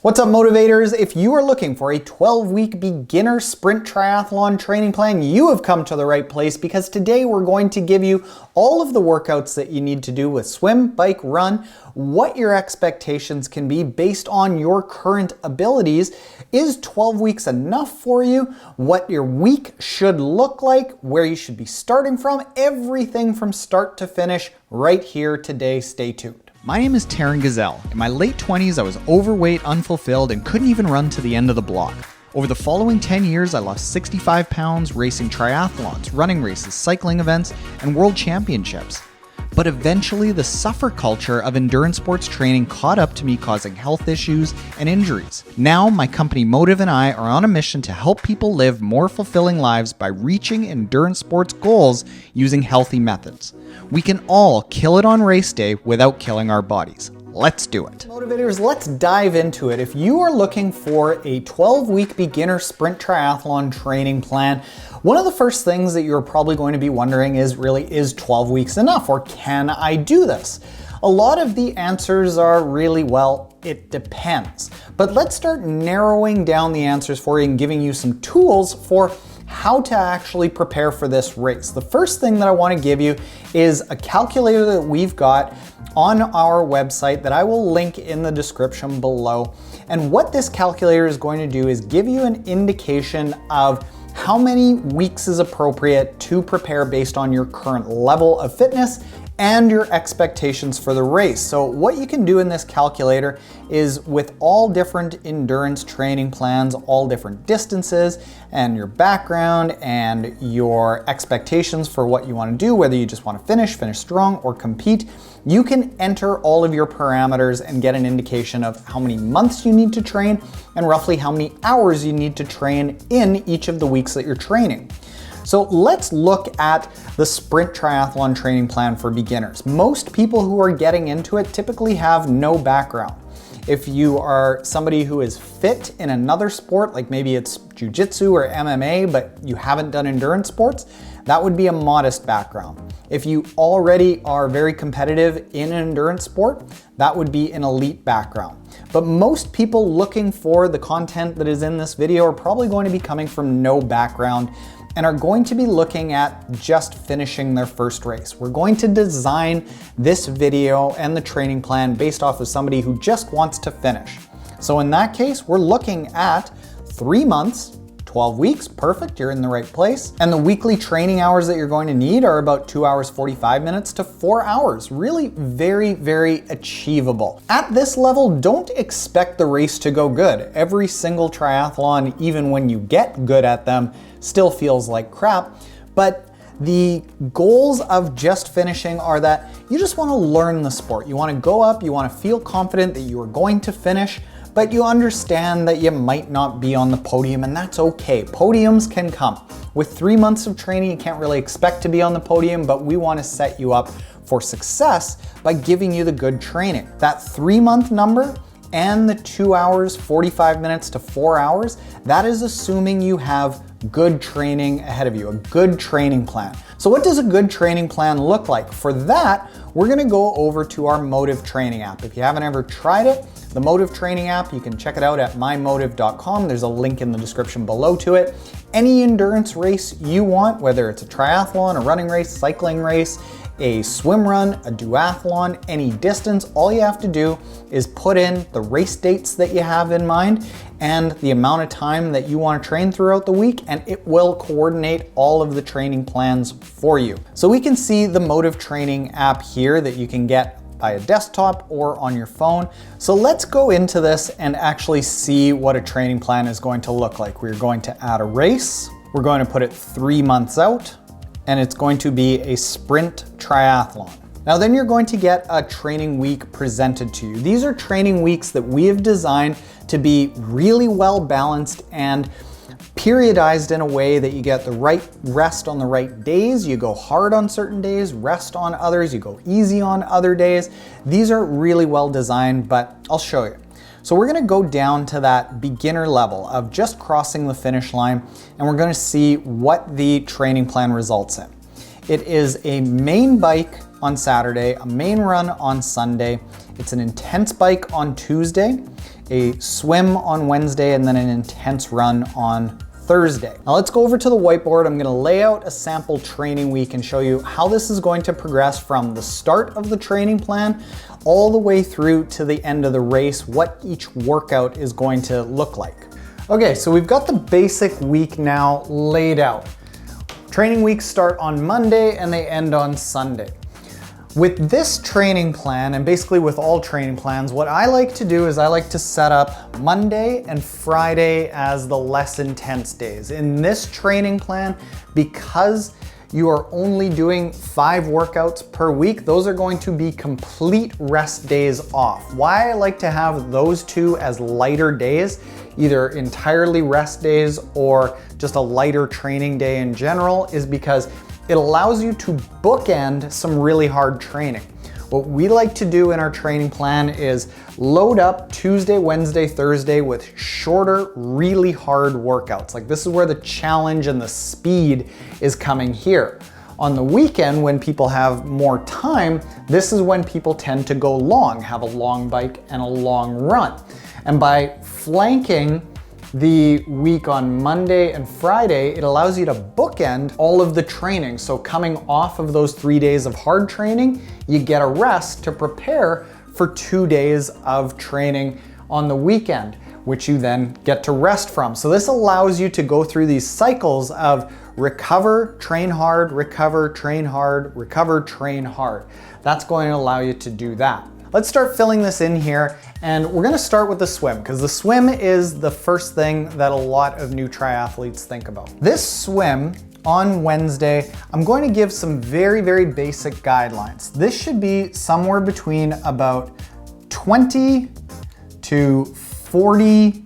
What's up, motivators? If you are looking for a 12-week beginner sprint triathlon training plan, you have come to the right place, because today we're going to give you all of the workouts that you need to do with swim, bike, run, what your expectations can be based on your current abilities. Is 12 weeks enough for you? What your week should look like, where you should be starting from, everything from start to finish right here today. Stay tuned. My name is Taren. In my late 20s, I was overweight, unfulfilled, and couldn't even run to the end of the block. Over the following 10 years, I lost 65 pounds racing triathlons, running races, cycling events, and world championships. But eventually, the suffer culture of endurance sports training caught up to me, causing health issues and injuries. Now, my company Motive and I are on a mission to help people live more fulfilling lives by reaching endurance sports goals using healthy methods. We can all kill it on race day without killing our bodies. Let's do it. Motivators, let's dive into it. If you are looking for a 12-week beginner sprint triathlon training plan, one of the first things that you're probably going to be wondering is 12 weeks enough, or can I do this? A lot of the answers are really, well, it depends. But let's start narrowing down the answers for you and giving you some tools for how to actually prepare for this race. The first thing that I want to give you is a calculator that we've got on our website that I will link in the description below. And what this calculator is going to do is give you an indication of how many weeks is appropriate to prepare based on your current level of fitness and your expectations for the race. So what you can do in this calculator is, with all different endurance training plans, all different distances, and your background and your expectations for what you want to do, whether you just want to finish strong, or compete, you can enter all of your parameters and get an indication of how many months you need to train and roughly how many hours you need to train in each of the weeks that you're training. So let's look at the sprint triathlon training plan for beginners. Most people who are getting into it typically have no background. If you are somebody who is fit in another sport, like maybe it's jiu-jitsu or MMA, but you haven't done endurance sports, that would be a modest background. If you already are very competitive in an endurance sport, that would be an elite background. But most people looking for the content that is in this video are probably going to be coming from no background and are going to be looking at just finishing their first race. We're going to design this video and the training plan based off of somebody who just wants to finish. So in that case, we're looking at 3 months, 12 weeks, perfect, you're in the right place. And the weekly training hours that you're going to need are about 2 hours, 45 minutes to 4 hours. Really very, very achievable. At this level, don't expect the race to go good. Every single triathlon, even when you get good at them, still feels like crap. But the goals of just finishing are that you just want to learn the sport. You want to go up, you want to feel confident that you are going to finish, but you understand that you might not be on the podium, and that's okay. Podiums can come. With 3 months of training, you can't really expect to be on the podium, but we want to set you up for success by giving you the good training. That 3-month number and the 2 hours, 45 minutes to 4 hours, that is assuming you have good training ahead of you, a good training plan. So what does a good training plan look like? For that, we're gonna go over to our Motive training app. If you haven't ever tried it, the Motive training app, you can check it out at mymotive.com. There's a link in the description below to it. Any endurance race you want, whether it's a triathlon, a running race, cycling race, a swim run, a duathlon, any distance, all you have to do is put in the race dates that you have in mind and the amount of time that you want to train throughout the week, and it will coordinate all of the training plans for you. So we can see the Motive training app here that you can get by a desktop or on your phone. So let's go into this and actually see what a training plan is going to look like. We're going to add a race. We're going to put it 3 months out, and it's going to be a sprint triathlon. Now then you're going to get a training week presented to you. These are training weeks that we have designed to be really well balanced and periodized in a way that you get the right rest on the right days. You go hard on certain days, rest on others, you go easy on other days. These are really well designed, but I'll show you. So we're gonna go down to that beginner level of just crossing the finish line, and we're gonna see what the training plan results in. It is a main bike on Saturday, a main run on Sunday. It's an intense bike on Tuesday. a swim on Wednesday, and then an intense run on Thursday. Now let's go over to the whiteboard. I'm gonna lay out a sample training week and show you how this is going to progress from the start of the training plan all the way through to the end of the race, what each workout is going to look like. Okay, so we've got the basic week now laid out. Training weeks start on Monday and they end on Sunday. With this training plan, and basically with all training plans, what I like to do is I like to set up Monday and Friday as the less intense days. In this training plan, because you are only doing 5 workouts per week, those are going to be complete rest days off. Why I like to have those 2 as lighter days, either entirely rest days or just a lighter training day in general, is because it allows you to bookend some really hard training. What we like to do in our training plan is load up Tuesday, Wednesday, Thursday with shorter, really hard workouts. Like this is where the challenge and the speed is coming here. On the weekend, when people have more time, this is when people tend to go long, have a long bike and a long run. And by flanking the week on Monday and Friday, it allows you to bookend all of the training. So coming off of those 3 days of hard training, you get a rest to prepare for 2 days of training on the weekend, which you then get to rest from. So this allows you to go through these cycles of recover, train hard, recover, train hard, recover, train hard. That's going to allow you to do that. Let's start filling this in here, and we're gonna start with the swim, because the swim is the first thing that a lot of new triathletes think about. This swim on Wednesday, I'm going to give some very, very basic guidelines. This should be somewhere between about 20 to 40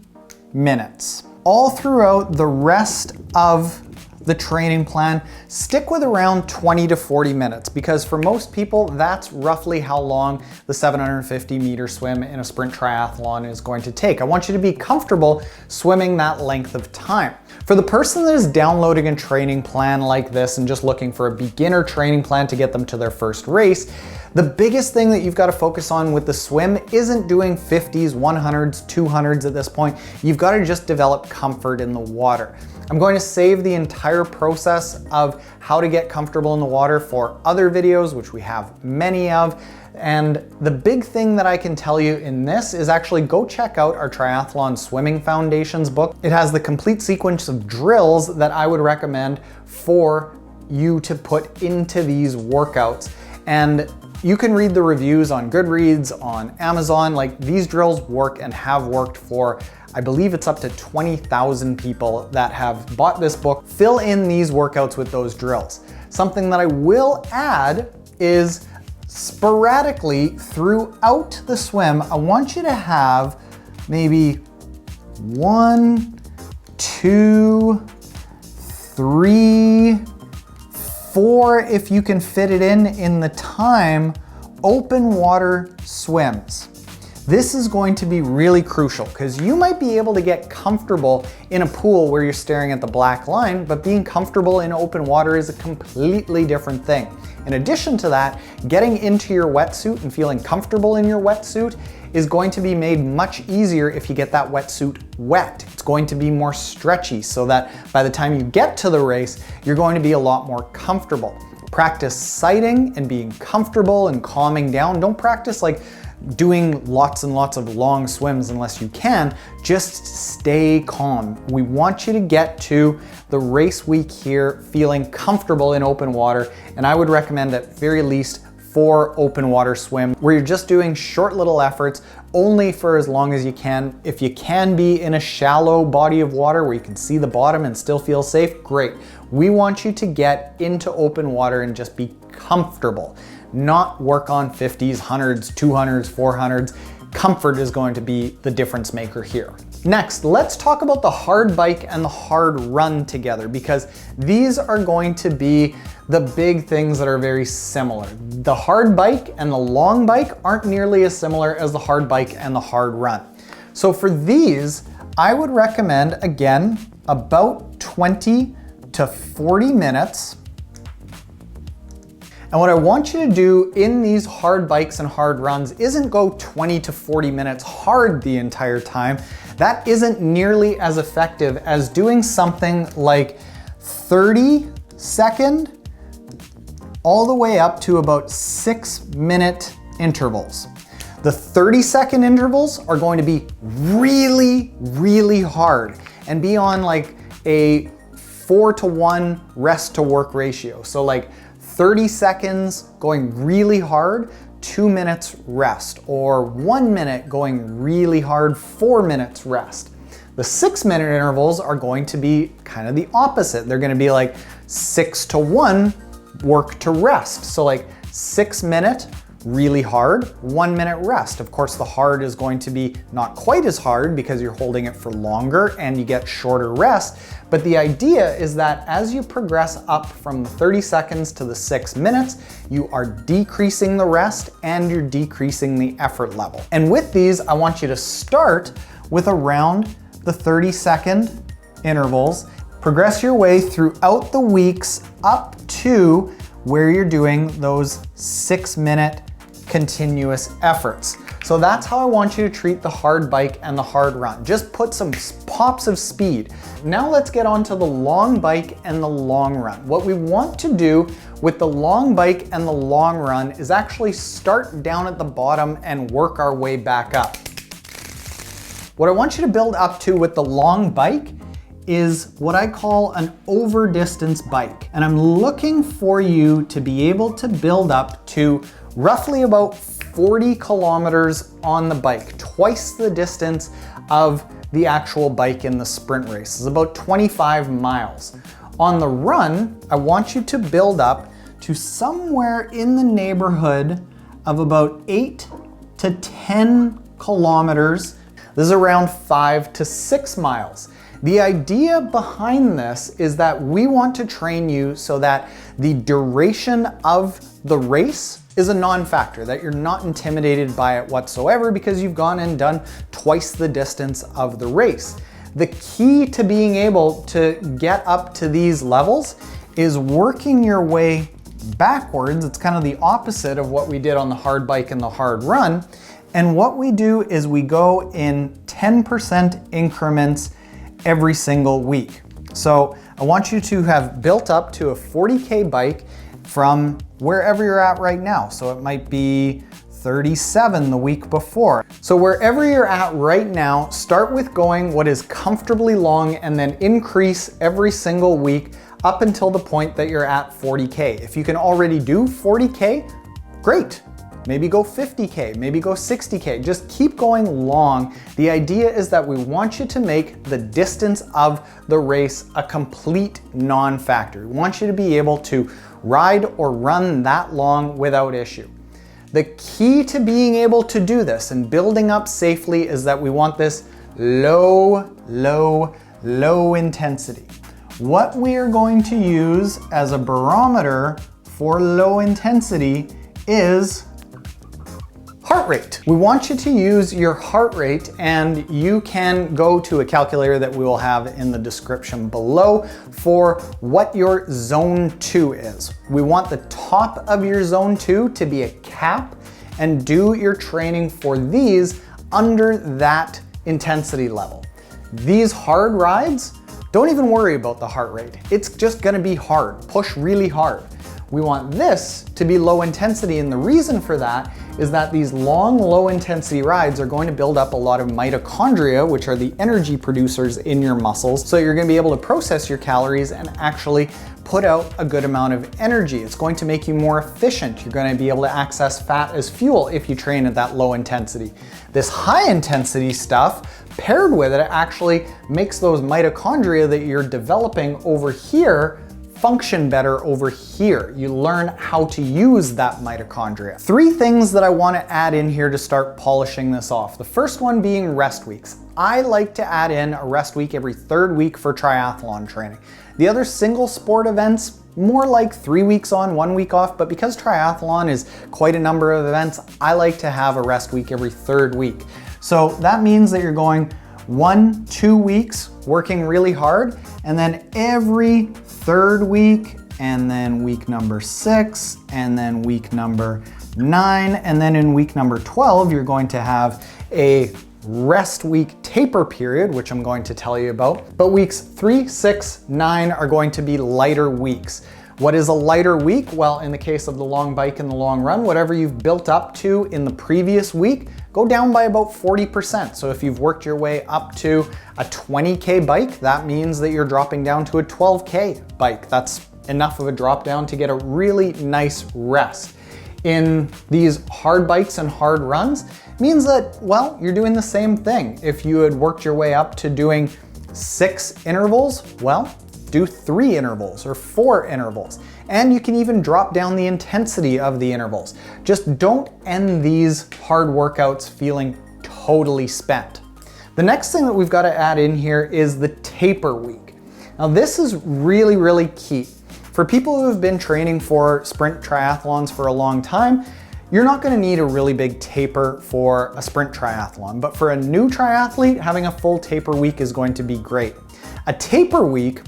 minutes. All throughout the rest of the training plan, stick with around 20 to 40 minutes, because for most people, that's roughly how long the 750 meter swim in a sprint triathlon is going to take. I want you to be comfortable swimming that length of time. For the person that is downloading a training plan like this and just looking for a beginner training plan to get them to their first race, the biggest thing that you've got to focus on with the swim isn't doing 50s, 100s, 200s at this point. You've got to just develop comfort in the water. I'm going to save the entire process of how to get comfortable in the water for other videos, which we have many of. And the big thing that I can tell you in this is actually go check out our Triathlon Swimming Foundations book. It has the complete sequence of drills that I would recommend for you to put into these workouts. And you can read the reviews on Goodreads, on Amazon. Like, these drills work and have worked for, I believe it's up to 20,000 people that have bought this book. Fill in these workouts with those drills. Something that I will add is sporadically throughout the swim, I want you to have maybe 1, 2, 3, 4, if you can fit it in the time, open water swims. This is going to be really crucial, because you might be able to get comfortable in a pool where you're staring at the black line, but being comfortable in open water is a completely different thing. In addition to that, getting into your wetsuit and feeling comfortable in your wetsuit is going to be made much easier if you get that wetsuit wet. It's going to be more stretchy so that by the time you get to the race, you're going to be a lot more comfortable. Practice sighting and being comfortable and calming down. Don't practice like doing lots and lots of long swims unless you can. Just stay calm. We want you to get to the race week here feeling comfortable in open water, and I would recommend at very least 4 open water swim where you're just doing short little efforts only for as long as you can. If you can be in a shallow body of water where you can see the bottom and still feel safe, great. We want you to get into open water and just be comfortable, not work on 50s, 100s, 200s, 400s. Comfort is going to be the difference maker here. Next, let's talk about the hard bike and the hard run together, because these are going to be the big things that are very similar. The hard bike and the long bike aren't nearly as similar as the hard bike and the hard run. So for these, I would recommend, again, about 20 to 40 minutes. And what I want you to do in these hard bikes and hard runs isn't go 20 to 40 minutes hard the entire time. That isn't nearly as effective as doing something like 30-second all the way up to about 6-minute intervals. The 30-second intervals are going to be really, really hard and be on like a 4-to-1 rest to work ratio. So like 30 seconds going really hard, 2 minutes rest, or 1 minute going really hard, 4 minutes rest. The 6-minute intervals are going to be kind of the opposite. They're gonna be like 6-to-1 work to rest. So like 6-minute really hard, 1 minute rest. Of course, the hard is going to be not quite as hard because you're holding it for longer and you get shorter rest. But the idea is that as you progress up from 30 seconds to the 6 minutes, you are decreasing the rest and you're decreasing the effort level. And with these, I want you to start with around the 30-second intervals, progress your way throughout the weeks up to where you're doing those 6-minute continuous efforts. So that's how I want you to treat the hard bike and the hard run. Just put some pops of speed. Now let's get on to the long bike and the long run. What we want to do with the long bike and the long run is actually start down at the bottom and work our way back up. What I want you to build up to with the long bike is what I call an over distance bike. And I'm looking for you to be able to build up to roughly about 40 kilometers on the bike, twice the distance of the actual bike in the sprint race. It's about 25 miles. On the run, I want you to build up to somewhere in the neighborhood of about 8 to 10 kilometers. This is around 5 to 6 miles. The idea behind this is that we want to train you so that the duration of the race is a non-factor, that you're not intimidated by it whatsoever because you've gone and done twice the distance of the race. The key to being able to get up to these levels is working your way backwards. It's kind of the opposite of what we did on the hard bike and the hard run. And what we do is we go in 10% increments every single week. So I want you to have built up to a 40K bike from wherever you're at right now. So it might be 37 the week before. So wherever you're at right now, start with going what is comfortably long and then increase every single week up until the point that you're at 40K. If you can already do 40K, great. Maybe go 50K, maybe go 60K, just keep going long. The idea is that we want you to make the distance of the race a complete non-factor. We want you to be able to ride or run that long without issue. The key to being able to do this and building up safely is that we want this low intensity. What we are going to use as a barometer for low intensity is heart rate. We want you to use your heart rate, and you can go to a calculator that we will have in the description below for what your zone 2 is. We want the top of your zone 2 to be a cap, and do your training for these under that intensity level. These hard rides, don't even worry about the heart rate. It's just gonna be hard, push really hard. We want this to be low intensity, and the reason for that is that these long, low intensity rides are going to build up a lot of mitochondria, which are the energy producers in your muscles. So you're gonna be able to process your calories and actually put out a good amount of energy. It's going to make you more efficient. You're gonna be able to access fat as fuel if you train at that low intensity. This high intensity stuff paired with it actually makes those mitochondria that you're developing over here function better over here. You learn how to use that mitochondria. 3 things that I want to add in here to start polishing this off. The first one being rest weeks. I like to add in a rest week every 3rd week for triathlon training. The other single sport events, more like 3 weeks on, 1 week off, but because triathlon is quite a number of events, I like to have a rest week every 3rd week. So that means that you're going 1-2 weeks working really hard, and then every 3rd week, and then week number 6, and then week number 9, and then in week number 12, you're going to have a rest week taper period, which I'm going to tell you about. But weeks 3, 6, 9 are going to be lighter weeks. What is a lighter week? Well, in the case of the long bike and the long run, whatever you've built up to in the previous week, go down by about 40%. So if you've worked your way up to a 20K bike, that means that you're dropping down to a 12K bike. That's enough of a drop down to get a really nice rest. In these hard bikes and hard runs, means that, well, you're doing the same thing. If you had worked your way up to doing 6 intervals, well, do 3 intervals or 4 intervals. And you can even drop down the intensity of the intervals. Just don't end these hard workouts feeling totally spent. The next thing that we've got to add in here is the taper week. Now this is really, really key. For people who have been training for sprint triathlons for a long time, you're not going to need a really big taper for a sprint triathlon, but for a new triathlete, having a full taper week is going to be great. A taper week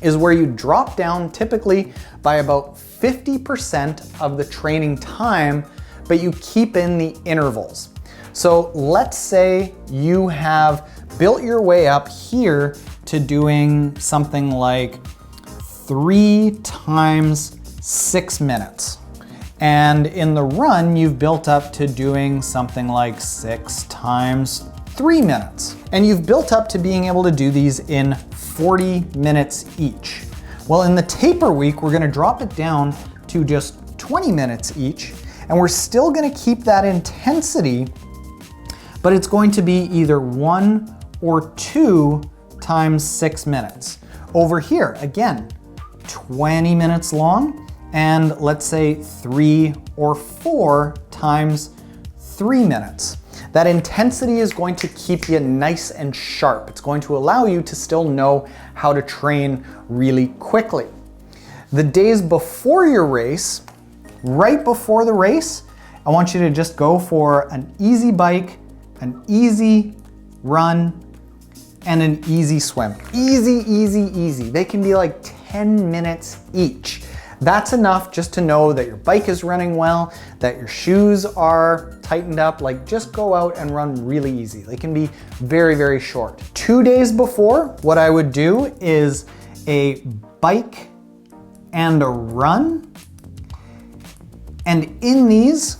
is where you drop down typically by about 50% of the training time, but you keep in the intervals. So let's say you have built your way up here to doing something like 3 times 6 minutes. And in the run, you've built up to doing something like 6 times 3 minutes. And you've built up to being able to do these in 40 minutes each. Well, in the taper week, we're gonna drop it down to just 20 minutes each, and we're still gonna keep that intensity, but it's going to be either 1 or 2 times 6 minutes. Over here, again, 20 minutes long, and let's say 3 or 4 times 3 minutes. That intensity is going to keep you nice and sharp. It's going to allow you to still know how to train really quickly. The days before your race, right before the race, I want you to just go for an easy bike, an easy run, and an easy swim. Easy, easy, easy. They can be like 10 minutes each. That's enough just to know that your bike is running well, that your shoes are tightened up. Like, just go out and run really easy. They can be very, very short. 2 days before, what I would do is a bike and a run. And in these,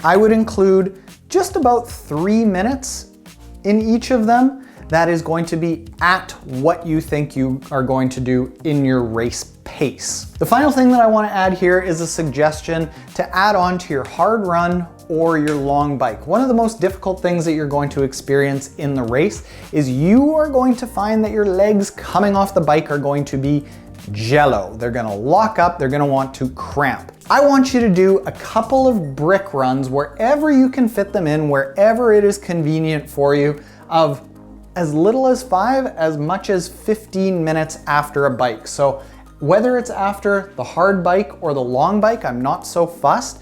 I would include just about 3 minutes in each of them. That is going to be at what you think you are going to do in your race pace. The final thing that I want to add here is a suggestion to add on to your hard run or your long bike. One of the most difficult things that you're going to experience in the race is you are going to find that your legs coming off the bike are going to be jello. They're gonna lock up, they're gonna want to cramp. I want you to do a couple of brick runs wherever you can fit them in, wherever it is convenient for you, of as little as 5, as much as 15 minutes after a bike. So whether it's after the hard bike or the long bike, I'm not so fussed.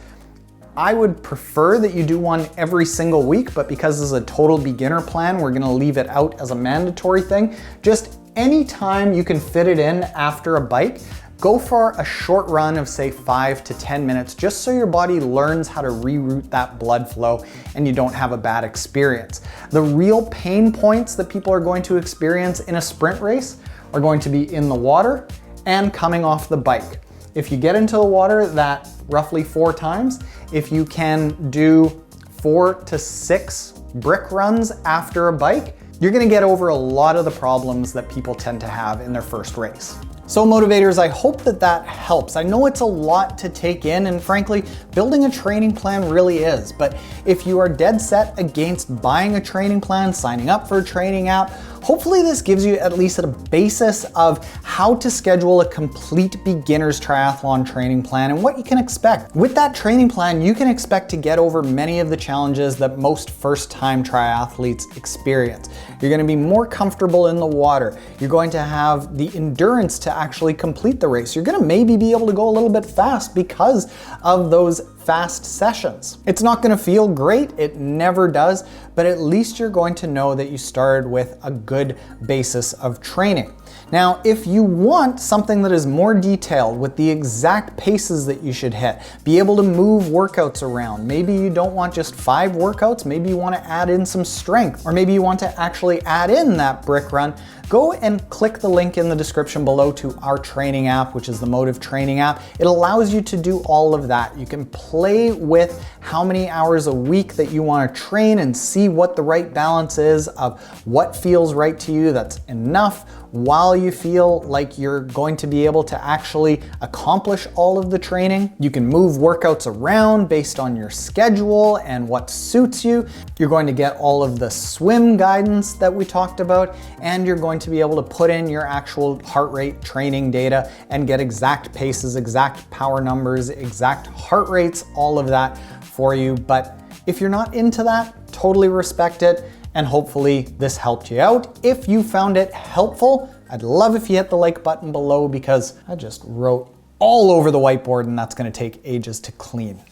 I would prefer that you do one every single week, but because this is a total beginner plan, we're gonna leave it out as a mandatory thing. Just anytime you can fit it in after a bike, go for a short run of say 5 to 10 minutes, just so your body learns how to reroute that blood flow and you don't have a bad experience. The real pain points that people are going to experience in a sprint race are going to be in the water and coming off the bike. If you get into the water that roughly 4 times, if you can do 4 to 6 brick runs after a bike, you're gonna get over a lot of the problems that people tend to have in their first race. So motivators, I hope that that helps. I know it's a lot to take in, and frankly, building a training plan really is. But if you are dead set against buying a training plan, signing up for a training app, hopefully this gives you at least a basis of how to schedule a complete beginner's triathlon training plan and what you can expect. With that training plan, you can expect to get over many of the challenges that most first-time triathletes experience. You're gonna be more comfortable in the water. You're going to have the endurance to actually complete the race. You're gonna maybe be able to go a little bit fast because of those fast sessions. It's not gonna feel great, it never does, but at least you're going to know that you started with a good basis of training. Now, if you want something that is more detailed with the exact paces that you should hit, be able to move workouts around. Maybe you don't want just 5 workouts, maybe you want to add in some strength, or maybe you want to actually add in that brick run, go and click the link in the description below to our training app, which is the Motive Training app. It allows you to do all of that. You can play with how many hours a week that you want to train and see what the right balance is of what feels right to you that's enough while you feel like you're going to be able to actually accomplish all of the training. You can move workouts around based on your schedule and what suits you. You're going to get all of the swim guidance that we talked about, and you're going to be able to put in your actual heart rate training data and get exact paces, exact power numbers, exact heart rates, all of that for you. But if you're not into that, totally respect it. And hopefully this helped you out. If you found it helpful, I'd love if you hit the like button below, because I just wrote all over the whiteboard and that's gonna take ages to clean.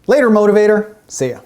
Later, motivator. See ya.